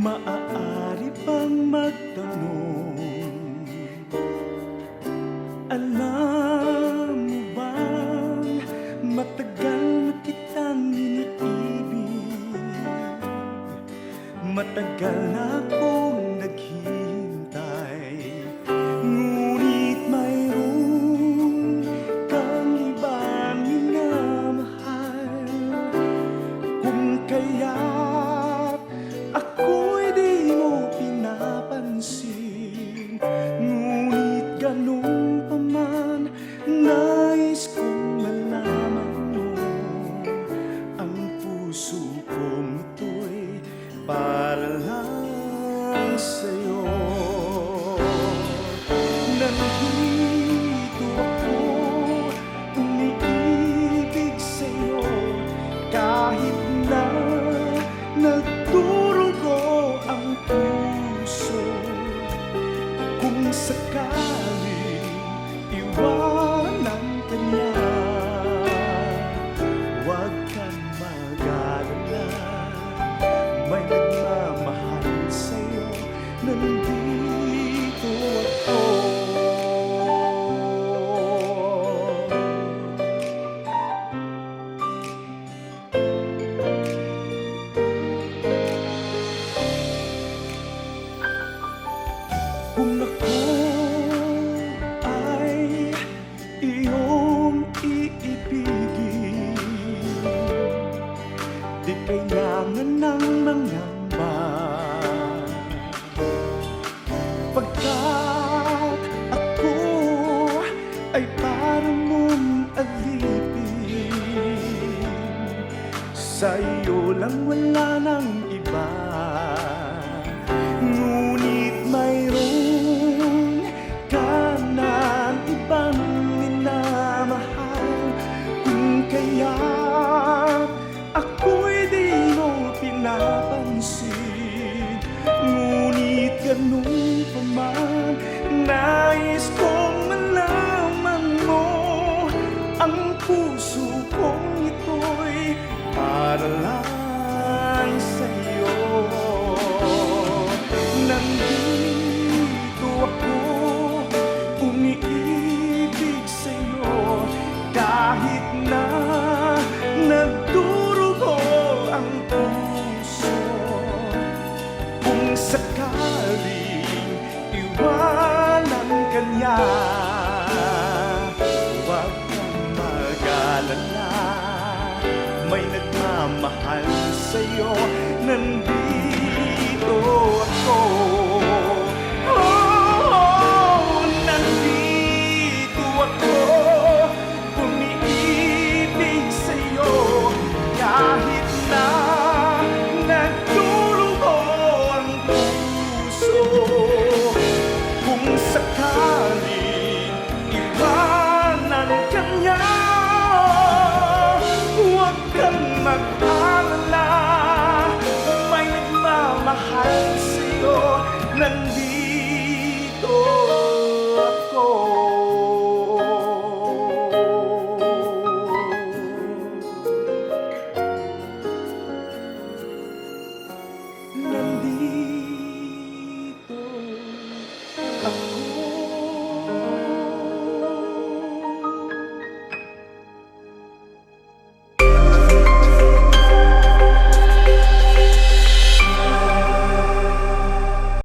Maaari bang magtanong, alam mo bang matagal na kitang iniibig? Matagal na akong naghihintay, ngunit mayroon kang ibang minamahal. Kung kaya't ako'y di mo pinapansin, ngunit ganun pa man, nais kong malaman mo ang puso kong ito'y para lang sa'yo. Nandito ako, umiibig sa'yo, kahit na nagdurugo ang puso. Kung sakaling iwanan ka niya, huwag kang mag-alala, may nagmamahal sa'yo, nandito ako. Kung ako ay iyong iibigin, di kailangan ng mangamba, pagkat ako ay parang mong alipin. Sa iyo lang, wala nang iba, ngunit mayroon ka ng ibang minamahal. Kung kaya ako'y di mo pinapansin, ngunit ganun pa man, nais kong malaman mo ang puso kong ito'y para lang sa'yo. Nandito ako, umiibig sa'yo, kahit na nagdurugo ang puso. Kung sakaling iwanan ka niya, huwag kang mag-alala, may nagmamahal sa'yo, nandito ako. Oh, nandito ako, umiibig sa'yo, kahit na nagdurugo ang puso. Kung sakaling iwanan ka niya, huwag kang mag-alala, may nagmamahal sa'yo, nandito ako. Nandito